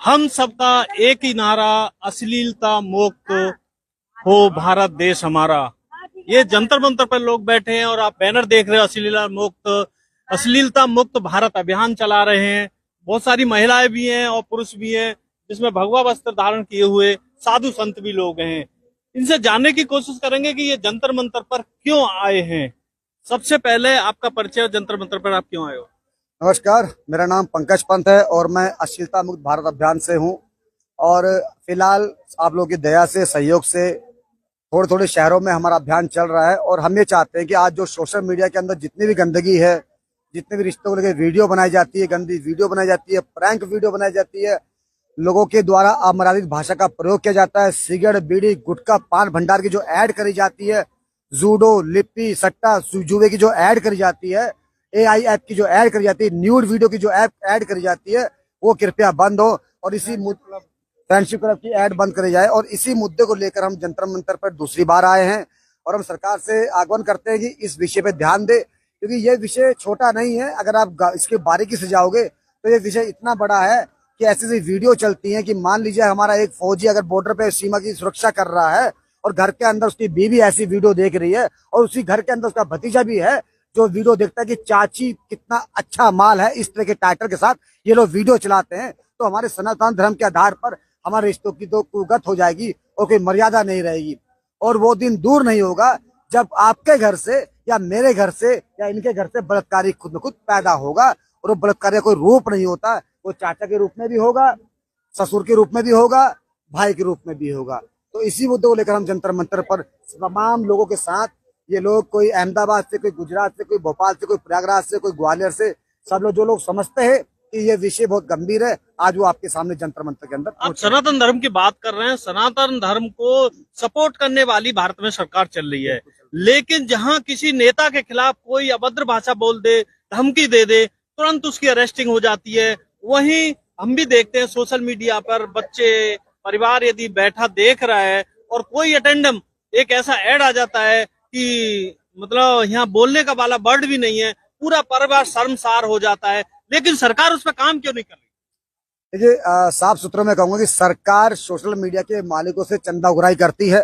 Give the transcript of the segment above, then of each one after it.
हम सबका एक ही नारा, अश्लीलता मुक्त हो भारत देश हमारा। ये जंतर मंतर पर लोग बैठे हैं और आप बैनर देख रहे हो, अश्लीलता मुक्त भारत अभियान चला रहे हैं। बहुत सारी महिलाएं भी हैं और पुरुष भी हैं, जिसमें भगवा वस्त्र धारण किए हुए साधु संत भी लोग हैं। इनसे जानने की कोशिश करेंगे कि ये जंतर मंतर पर क्यों आए हैं। सबसे पहले आपका परिचय, जंतर मंतर पर आप क्यों आए हो? नमस्कार, मेरा नाम पंकज पंत है और मैं अश्लीलता मुक्त भारत अभियान से हूं। और फिलहाल आप लोगों की दया से, सहयोग से थोड़े थोड़े शहरों में हमारा अभियान चल रहा है। और हम ये चाहते हैं कि आज जो सोशल मीडिया के अंदर जितनी भी गंदगी है, जितने भी रिश्तों को लेकर वीडियो बनाई जाती है, गंदी वीडियो बनाई जाती है, प्रैंक वीडियो बनाई जाती है, लोगों के द्वारा अमर्यादित भाषा का प्रयोग किया जाता है, सिगरेट, बीड़ी, गुटखा, पान भंडार की जो ऐड करी जाती है, जूडो, लिप्पी, सट्टा, जुए की जो ऐड करी जाती है, AI ऐप की जो ऐड करी जाती है, न्यूड वीडियो की जो ऐड करी जाती है, वो कृपया बंद हो और इसी फ्रेंडशिप क्लब की ऐड बंद करी जाए। और इसी मुद्दे को लेकर हम जंतर मंतर पर दूसरी बार आए हैं और हम सरकार से आह्वान करते हैं कि इस विषय पे ध्यान दे, क्योंकि ये विषय छोटा नहीं है। अगर आप इसके बारीकी से जाओगे तो ये विषय इतना बड़ा है कि ऐसी ऐसी वीडियो चलती है कि मान लीजिए हमारा एक फौजी अगर बॉर्डर पे सीमा की सुरक्षा कर रहा है और घर के अंदर उसकी बीवी ऐसी वीडियो देख रही है, और उसी घर के अंदर उसका भतीजा भी है जो वीडियो देखता है कि चाची कितना अच्छा माल है, इस तरह के टाइटल के साथ ये लोग वीडियो चलाते हैं, तो हमारे सनातन धर्म के आधार पर हमारे रिश्तों की तो कुगत हो जाएगी और कोई मर्यादा नहीं रहेगी। और वो दिन दूर नहीं होगा जब आपके घर से या मेरे घर से या इनके घर से बलात्कारी खुद में खुद पैदा होगा। और वो बलात्कारी कोई रूप नहीं होता, वो चाचा के रूप में भी होगा, ससुर के रूप में भी होगा, भाई के रूप में भी होगा। तो इसी मुद्दे को लेकर हम जंतर मंतर पर तमाम लोगों के साथ, ये लोग कोई अहमदाबाद से, कोई गुजरात से, कोई भोपाल से, कोई प्रयागराज से, कोई ग्वालियर से, सब लोग जो लोग समझते हैं कि ये विषय बहुत गंभीर है, आज वो आपके सामने जंतर मंतर के अंदर। आप सनातन धर्म की बात कर रहे हैं, सनातन धर्म को सपोर्ट करने वाली भारत में सरकार चल रही है, लेकिन जहां किसी नेता के खिलाफ कोई अभद्र भाषा बोल दे, धमकी दे दे, तुरंत उसकी अरेस्टिंग हो जाती है। वहीं हम भी देखते हैं सोशल मीडिया पर बच्चे, परिवार यदि बैठा देख रहा है और कोई अटेंडम एक ऐसा ऐड आ जाता है कि मतलब यहाँ बोलने का वाला वर्ड भी नहीं है, पूरा परिवार शर्मसार हो जाता है, लेकिन सरकार उस पर काम क्यों नहीं कर रही? देखिए, साफ सुथरा मैं कहूंगा कि सरकार सोशल मीडिया के मालिकों से चंदा उगाही करती है,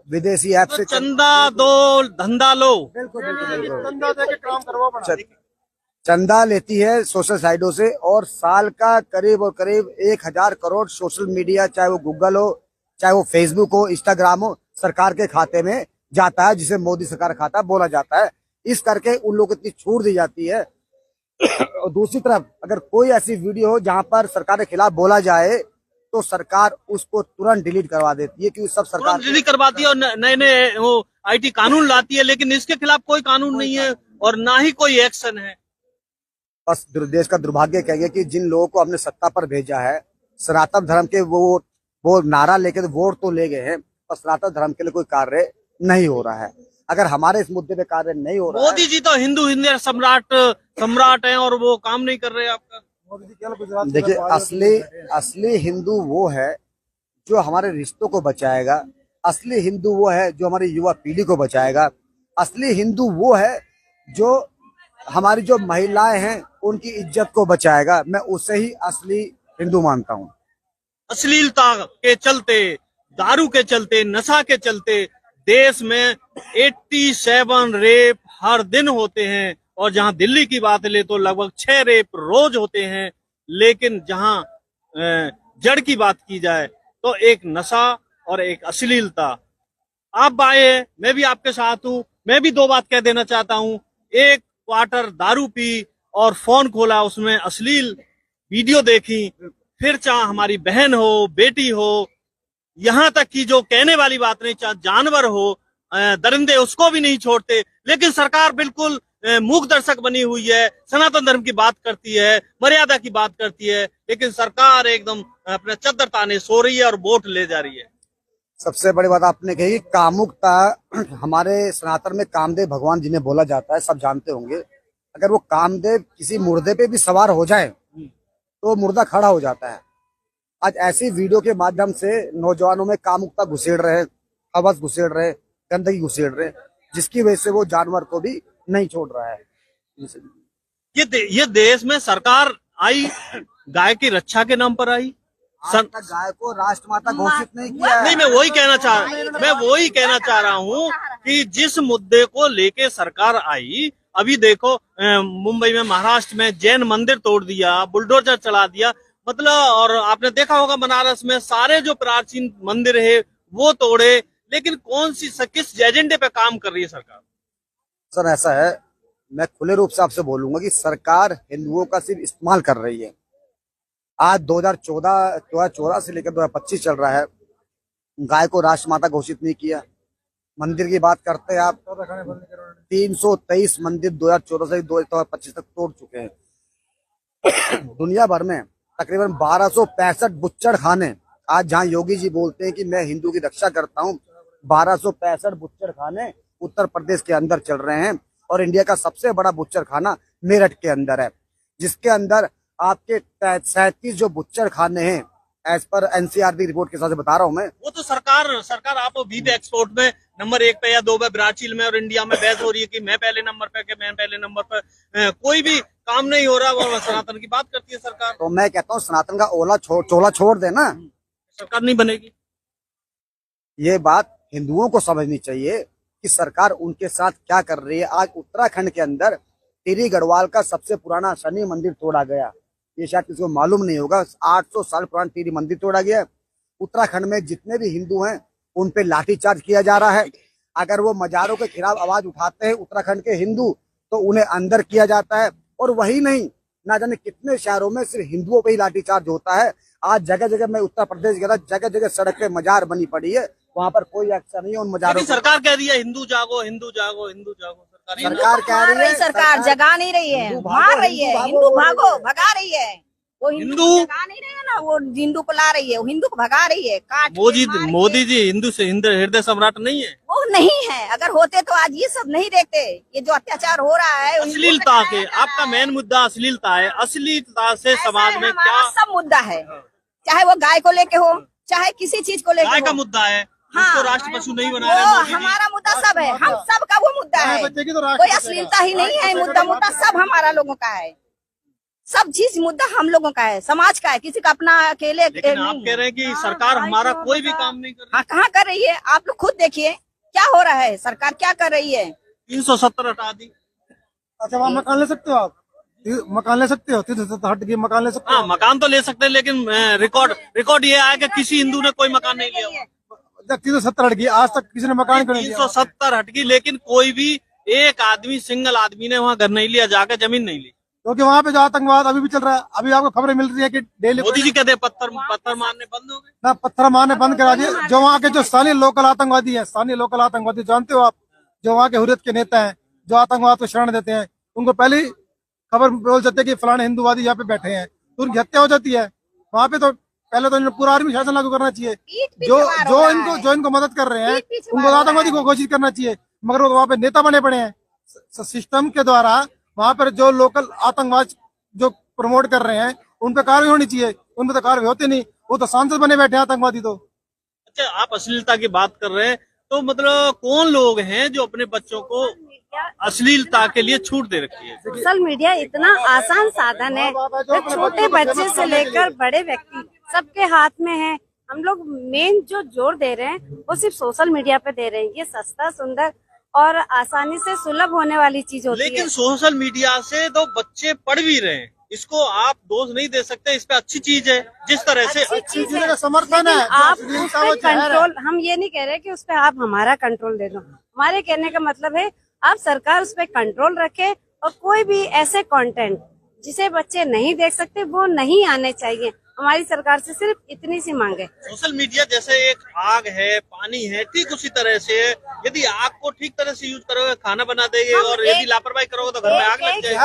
विदेशी ऐप से चंदा दो, धंधा लो। चंदा दे के काम करवा, चंदा लेती है सोशल साइटों से। और साल का करीब और करीब 1000 करोड़ सोशल मीडिया, चाहे वो गूगल हो, चाहे वो फेसबुक हो, इंस्टाग्राम हो, सरकार के खाते में जाता है, जिसे मोदी सरकार खाता बोला जाता है। इस करके उन लोगों को इतनी छूट दी जाती है। और दूसरी तरफ अगर कोई ऐसी वीडियो हो जहां पर सरकार के खिलाफ बोला जाए तो सरकार उसको तुरंत डिलीट करवा देती है, क्योंकि सब सरकार डिलीट करवाती है और नए नए वो IT कानून लाती है, लेकिन इसके खिलाफ कोई कानून नहीं है और ना ही कोई एक्शन है। बस देश का दुर्भाग्य कहेंगे कि जिन लोगों को हमने सत्ता पर भेजा है, सनातन धर्म के वो नारा लेकर वोट तो ले गए हैं, और सनातन धर्म के लिए कोई कार्य नहीं हो रहा है। अगर हमारे इस मुद्दे पे कार्य नहीं हो रहा है, मोदी जी तो हिंदू सम्राट हैं और वो काम नहीं कर रहे आपका। देखिए, असली हिंदू वो है जो हमारे रिश्तों को बचाएगा, असली हिंदू वो है जो हमारी युवा पीढ़ी को बचाएगा, असली हिंदू वो है जो हमारी जो महिलाएं हैं उनकी इज्जत को बचाएगा। मैं उसे ही असली हिंदू मानता हूँ। अश्लीलता के चलते, दारू के चलते, नशा के चलते देश में 87 रेप हर दिन होते हैं, और जहां दिल्ली की बात ले तो लगभग 6 रेप रोज होते हैं। लेकिन जहां जड़ की बात की जाए तो एक नशा और एक अश्लीलता। आप आए, मैं भी आपके साथ हूं, मैं भी 2 बात कह देना चाहता हूं। एक क्वार्टर दारू पी और फोन खोला, उसमें अश्लील वीडियो देखी, फिर चाहे हमारी बहन हो, बेटी हो, यहाँ तक कि जो कहने वाली बात नहीं, चाहे जानवर हो, दरिंदे, उसको भी नहीं छोड़ते। लेकिन सरकार बिल्कुल मूक दर्शक बनी हुई है, सनातन धर्म की बात करती है, मर्यादा की बात करती है, लेकिन सरकार एकदम अपने चद्दर ताने सो रही है और वोट ले जा रही है। सबसे बड़ी बात आपने कही, कामुकता। हमारे सनातन में कामदेव भगवान जिन्हें बोला जाता है, सब जानते होंगे। अगर वो कामदेव किसी मुर्दे पे भी सवार हो जाए तो मुर्दा खड़ा हो जाता है। आज ऐसी वीडियो के माध्यम से नौजवानों में कामुकता घुसेड़ रहे, हवस घुसेड़ रहे, गंदगी घुसेड़ रहे, जिसकी वजह से वो जानवर को भी नहीं छोड़ रहा है। ये देश में सरकार आई गाय की रक्षा के नाम पर आई। आज तक गाय को राष्ट्रमाता घोषित नहीं किया है। नहीं, मैं वही कहना चाह रहा हूँ कि जिस मुद्दे को लेके सरकार आई, अभी देखो मुंबई में, महाराष्ट्र में जैन मंदिर तोड़ दिया, बुलडोजर चला दिया, मतलब, और आपने देखा होगा बनारस में सारे जो प्राचीन मंदिर है वो तोड़े, लेकिन किस एजेंडे पे काम कर रही है सरकार? सर ऐसा है, मैं खुले रूप से आपसे बोलूंगा कि सरकार हिंदुओं का सिर्फ इस्तेमाल कर रही है। आज 2014 से लेकर 2025 चल रहा है, गाय को राष्ट्रमाता घोषित नहीं किया। मंदिर की बात करते हैं आप, 323 मंदिर 2014 से 2025 तक तोड़ चुके हैं। दुनिया भर में तकरीबन 1265 बुच्चड़ खाने, आज जहां योगी जी बोलते हैं कि मैं हिंदू की रक्षा करता हूं, 1265 बुच्चड़ खाने उत्तर प्रदेश के अंदर चल रहे हैं। और इंडिया का सबसे बड़ा बुच्चड़ खाना मेरठ के अंदर है, जिसके अंदर आपके 37 जो बुच्चड़ खाने हैं, एज पर एनसीआरबी रिपोर्ट के हिसाब से बता रहा हूं मैं। वो तो सरकार आप बीफ एक्सपोर्ट में नंबर 1 पे या 2 पे ब्राजील में और इंडिया में बहस हो रही है कि मैं पहले नंबर पे, कि मैं पहले नंबर पे, कोई भी काम नहीं हो रहा। वो सनातन की बात करती है सरकार। तो मैं कहता हूँ सनातन का चोला छोड़ देना, सरकार नहीं बनेगी। ये बात हिंदुओं को समझनी चाहिए कि सरकार उनके साथ क्या कर रही है। आज उत्तराखंड के अंदर टिहरी गढ़वाल का सबसे पुराना शनि मंदिर तोड़ा गया, ये शायद किसी को मालूम नहीं होगा। 800 साल पुराना टिहरी मंदिर तोड़ा गया। उत्तराखंड में जितने भी हिंदू हैं उन पे लाठीचार्ज किया जा रहा है। अगर वो मजारों के खिलाफ आवाज उठाते हैं उत्तराखंड के हिंदू, तो उन्हें अंदर किया जाता है। और वही नहीं, ना जाने कितने शहरों में सिर्फ हिंदुओं पे ही लाठीचार्ज होता है। आज जगह जगह, मैं उत्तर प्रदेश गया था, जगह जगह सड़क पे मजार बनी पड़ी है, वहाँ पर कोई एक्शन नहीं है उन मजारों। सरकार कह रही है हिंदू जागो, हिंदू जागो, हिंदू जागो। सरकार कह रही है, सरकार जगा नहीं रही है, मार रही है। हिंदू भागो भगा रही है। वो हिंदू जगा नहीं रही है ना, वो हिंदू को ला रही है, वो हिंदू को भगा रही है। मोदी जी हिंदू से हृदय सम्राट नहीं है? वो नहीं है। अगर होते तो आज ये सब नहीं देखते। ये जो अत्याचार हो रहा है, अश्लीलता के, आपका मेन मुद्दा अश्लीलता है। अश्लीलता से समाज में क्या सब मुद्दा है, चाहे वो गाय को लेके हो, चाहे किसी चीज को लेके हो। गाय का मुद्दा है, हाँ, राष्ट्र पशु नहीं बना रहे। हमारा मुद्दा सब है, हम सब का वो मुद्दा है। कोई अश्लीलता ही नहीं है। मुद्दा सब हमारा लोगों का है। सब चीज मुद्दा हम लोगों का है, समाज का है, किसी का अपना अकेले। आप कह रहे हैं कि सरकार हमारा कोई भी काम नहीं कर रही। हाँ, कहाँ कर रही है? आप लोग खुद देखिए क्या हो रहा है, सरकार क्या कर रही है। 370 हटा दी। अच्छा, वहाँ मकान ले सकते हो आप? मकान ले सकते हो? 370 हट के मकान ले सकते हो? हाँ, मकान तो ले सकते हैं, लेकिन रिकॉर्ड ये आया कि किसी हिंदू ने कोई मकान नहीं लिया। 370 हट गई, आज तक किसी ने मकान क्यों नहीं लिया? 370 हट गई, लेकिन कोई भी एक आदमी, सिंगल आदमी ने वहाँ घर नहीं लिया, जाकर जमीन नहीं ली। क्योंकि वहाँ पे जो आतंकवाद अभी भी चल रहा है। अभी आपको खबरें मिल रही है कि डेली मोदी जी कहते हैं पत्थर मारने बंद हो गए ना, पत्थर मारने बंद करा दिए। जो वहाँ के जो स्थानीय लोकल आतंकवादी है, स्थानीय लोकल आतंकवादी जानते हो आप, जो वहाँ के हुर्रियत के नेता हैं, जो आतंकवाद को शरण देते हैं, उनको पहले ही खबर बोल जाते हैं कि फलाने हिंदूवादी यहाँ पे बैठे हैं, तो उनकी हत्या हो जाती है। वहाँ पे तो पहले तो पूरा आर्मी शासन लागू करना चाहिए। जो इनको मदद कर रहे हैं उनको आतंकवादी को घोषित करना चाहिए, मगर वो वहाँ पे नेता बने पड़े हैं। सिस्टम के द्वारा वहाँ पर जो लोकल आतंकवाद जो प्रमोट कर रहे हैं उन पर कार्रवाई होनी चाहिए। उन पर तो कार्रवाई होती नहीं, वो तो सांसद बने बैठे हैं आतंकवादी तो। अच्छा, आप अश्लीलता की बात कर रहे हैं, तो मतलब कौन लोग हैं जो अपने बच्चों को अश्लीलता के लिए छूट दे रखी है? सोशल मीडिया इतना आसान साधन है, तो छोटे बच्चे से लेकर बड़े व्यक्ति सबके हाथ में है। हम लोग मेन जो जोर दे रहे हैं वो सिर्फ सोशल मीडिया पे दे रहे हैं। ये सस्ता, सुंदर और आसानी से सुलभ होने वाली चीज होती है। लेकिन सोशल मीडिया से तो बच्चे पढ़ भी रहे हैं, इसको आप दोष नहीं दे सकते। इस पे अच्छी चीज है, जिस तरह से अच्छी चीज का समर्थन है। आप उस पे कंट्रोल, हम ये नहीं कह रहे कि उस पे आप हमारा कंट्रोल दे दो। हमारे कहने का मतलब है आप सरकार उस पे कंट्रोल रखे और कोई भी ऐसे कंटेंट जिसे बच्चे नहीं देख सकते वो नहीं आने चाहिए। हमारी सरकार से सिर्फ इतनी सी मांग है। सोशल मीडिया जैसे एक आग है, पानी है, ठीक उसी तरह से यदि आग को ठीक तरह से यूज करोगे खाना बना देगी, और यदि लापरवाही करोगे तो घर में आग लग जाएगी।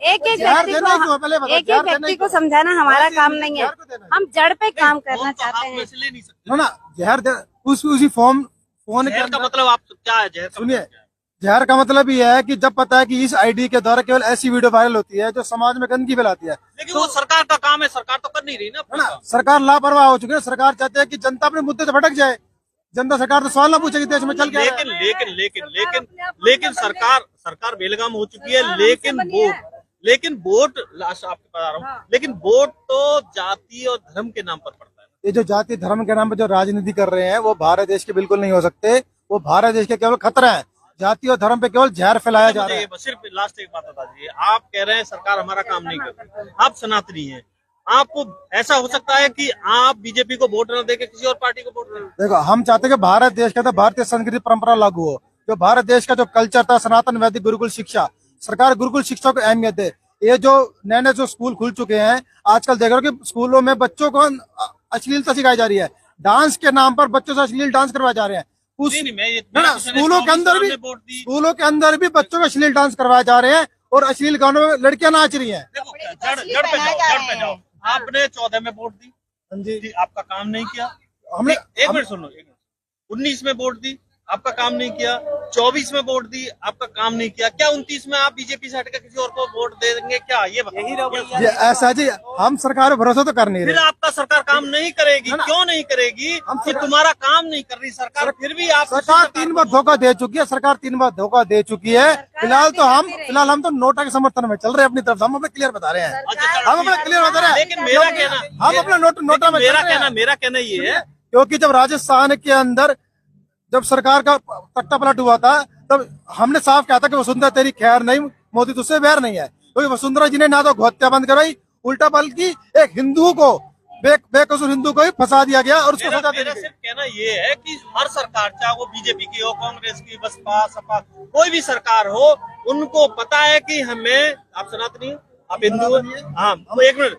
एक व्यक्ति को समझाना हमारा काम नहीं है, हम जड़ पे काम करना चाहते हैं। ले नहीं सकते ना, जहर उसी फोन का मतलब आप क्या है? जहर सुनिए, जहर का मतलब ये है कि जब पता है कि इस आईडी के द्वारा केवल ऐसी वीडियो वायरल होती है जो समाज में गंदगी फैलाती है, लेकिन वो सरकार का काम है, सरकार तो कर नहीं रही ना। सरकार लापरवाह हो चुकी है। सरकार चाहती है कि जनता अपने मुद्दे से भटक जाए। जनता सरकार तो सवाल ना पूछेगी देश में चल क्या। लेकिन सरकार बेलगाम हो चुकी है। लेकिन वो लेकिन वोट लास्ट आपके पास आ रहा हूँ, हाँ। लेकिन वोट तो जाति और धर्म के नाम पर पड़ता है। ये जो जाति धर्म के नाम पर जो राजनीति कर रहे हैं वो भारत देश के बिल्कुल नहीं हो सकते। वो भारत देश के केवल खतरा है। जाति और धर्म पे केवल जहर फैलाया जा रहा है। मुझे सिर्फ लास्ट एक बात बता दीजिए, आप कह रहे हैं सरकार हमारा काम नहीं कर रही, आप सनातनी हैं, आपको ऐसा हो सकता है कि आप बीजेपी को वोट न देके किसी और पार्टी को वोट दें? देखो, हम चाहते हैं कि भारत देश के अंदर भारतीय संस्कृति परंपरा लागू हो। जो भारत देश का जो कल्चर था, सनातन वैदिक गुरुकुल शिक्षा, सरकार गुरुकुल शिक्षा को अहमियत दे। ये जो नए नए जो स्कूल खुल चुके हैं, आजकल देख रहे हो कि स्कूलों में बच्चों को अश्लीलता सिखाई जा रही है। डांस के नाम पर बच्चों से अश्लील डांस करवाए जा रहे हैं। ना, स्कूलों के अंदर भी बच्चों को अश्लील डांस करवाए जा रहे हैं और अश्लील गानों में लड़कियां नाच रही हैं। देखो, जड़ पे जाओ। आपने 14 में वोट दी, जी, आपका काम नहीं किया। हमने एक मिनट सुनो, 19 में वोट दी, आपका काम नहीं किया। 24 में वोट दी, आपका काम नहीं किया। क्या 29 में आप बीजेपी से हटकर किसी और को वोट दे देंगे क्या? ये बताओ। ये ऐसा जी, हम सरकार पर भरोसा तो कर नहीं फिर रहे। आपका सरकार काम नहीं करेगी, क्यों नहीं करेगी? कि तुम्हारा काम नहीं कर रही सरकार, फिर भी आप सरकार 3 बार धोखा दे चुकी है। सरकार 3 बार धोखा दे चुकी है। फिलहाल हम तो नोटा के समर्थन में चल रहे हैं अपनी तरफ से। हम अपने क्लियर बता रहे हैं। हम अपना क्लियर बता रहे हैं। लेकिन मेरा कहना, हम अपना नोटा में मेरा कहना ये है, क्योंकि जब राजस्थान के अंदर जब सरकार का तख्ता पलट हुआ था, तब हमने साफ कहा था कि वसुंधरा तेरी खैर नहीं, मोदी तुझसे बैर नहीं है। क्योंकि वसुंधरा जी ने ना तो हत्या बंद करवाई, उल्टा बल्कि एक हिंदू को, बेकसूर हिंदू को ही फंसा दिया गया और उसको सजा दी मेरा गई। सिर्फ कहना ये है कि हर सरकार, चाहे वो बीजेपी की हो, कांग्रेस की, बसपा, सपा, कोई भी सरकार हो, उनको पता है कि हमें, आप सनातनी हो, आप हिंदू हो, हाँ, तो एक मिनट,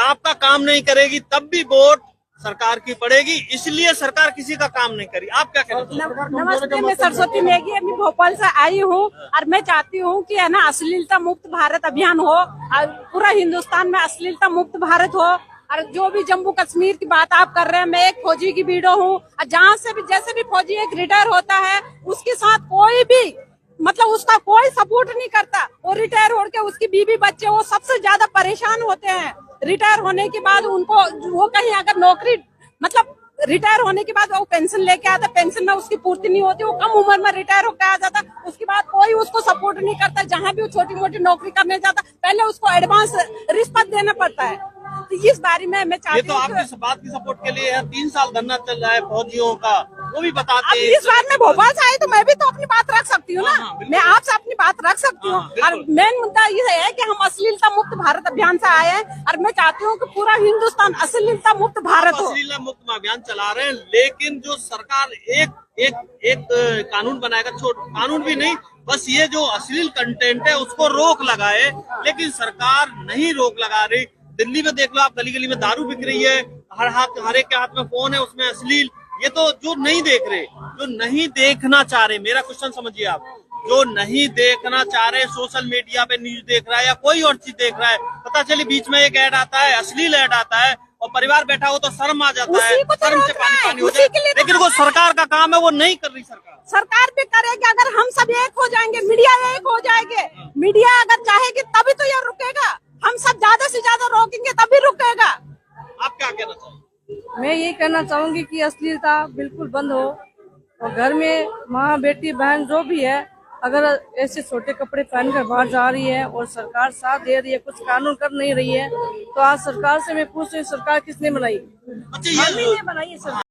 आपका काम नहीं करेगी तब भी वोट सरकार की पड़ेगी, इसलिए सरकार किसी का काम नहीं करी। आप क्या कहते हैं? नमस्ते, मैं सरस्वती नेगी, अभी भोपाल से आई हूँ और मैं चाहती हूँ कि है ना अश्लीलता मुक्त भारत अभियान हो और पूरा हिंदुस्तान में अश्लीलता मुक्त भारत हो। और जो भी जम्मू कश्मीर की बात आप कर रहे हैं, मैं एक फौजी की वीडियो हूँ और जहाँ से भी जैसे भी फौजी एक रिटायर होता है, उसके साथ कोई भी मतलब उसका कोई सपोर्ट नहीं करता। वो रिटायर होकर उसकी बीवी बच्चे वो सबसे ज्यादा परेशान होते हैं। रिटायर होने के बाद उनको वो कहीं अगर नौकरी मतलब रिटायर होने के बाद वो पेंशन लेके आता, पेंशन में उसकी पूर्ति नहीं होती, वो कम उम्र में रिटायर होकर आ जाता, उसके बाद कोई उसको सपोर्ट नहीं करता। जहाँ भी वो छोटी मोटी नौकरी करने जाता, पहले उसको एडवांस रिश्वत देना पड़ता है। तो इस बारे में मैं चाहती हूँ, ये तो आपकी बात की सपोर्ट के लिए है। 3 साल धरना चल रहा है फौजियों का, वो भी बताते हैं। इस बार मैं भोपाल से आई तो मैं भी तो अपनी बात रख सकती हूँ ना, मैं आपसे अपनी बात रख सकती हूँ। और मेन मुद्दा ये है कि हम अश्लीलता मुक्त भारत अभियान से आए हैं और मैं चाहती हूँ कि पूरा हिंदुस्तान अश्लीलता मुक्त भारत हो। अश्लीलता मुक्त अभियान चला रहे हैं, लेकिन जो सरकार एक कानून बनाएगा, कानून भी नहीं, बस ये जो अश्लील कंटेंट है उसको रोक लगाए, लेकिन सरकार नहीं रोक लगा रही। दिल्ली में देख लो आप, गली गली में दारू बिक रही है, हर एक के हाथ में फोन है, उसमें अश्लील। ये तो जो नहीं देख रहे, जो नहीं देखना चाह रहे, मेरा क्वेश्चन समझिए आप, जो नहीं देखना चाह रहे, सोशल मीडिया पे न्यूज देख रहा है या कोई और चीज देख रहा है, पता चली बीच में एक ऐड आता है, अश्लील ऐड आता है और परिवार बैठा हो तो शर्म आ जाता है, शर्म से पानी हो जाए। लेकिन वो सरकार का काम है, वो नहीं कर रही सरकार भी करेगी। अगर हम सब एक हो जाएंगे, मीडिया एक हो जाएंगे, मीडिया अगर चाहेगी तभी तो ये रुकेगा। हम सब ज्यादा से ज्यादा रोकेंगे तभी रुकेगा। आप क्या कहना चाहेंगे? मैं यही कहना चाहूंगी कि अश्लीलता बिल्कुल बंद हो और घर में माँ, बेटी, बहन जो भी है, अगर ऐसे छोटे कपड़े पहनकर बाहर जा रही है और सरकार साथ दे रही है, कुछ कानून कर नहीं रही है, तो आज सरकार से मैं पूछ रही हूँ, सरकार किसने बनाई? अच्छा, ये बनाई है सरकार।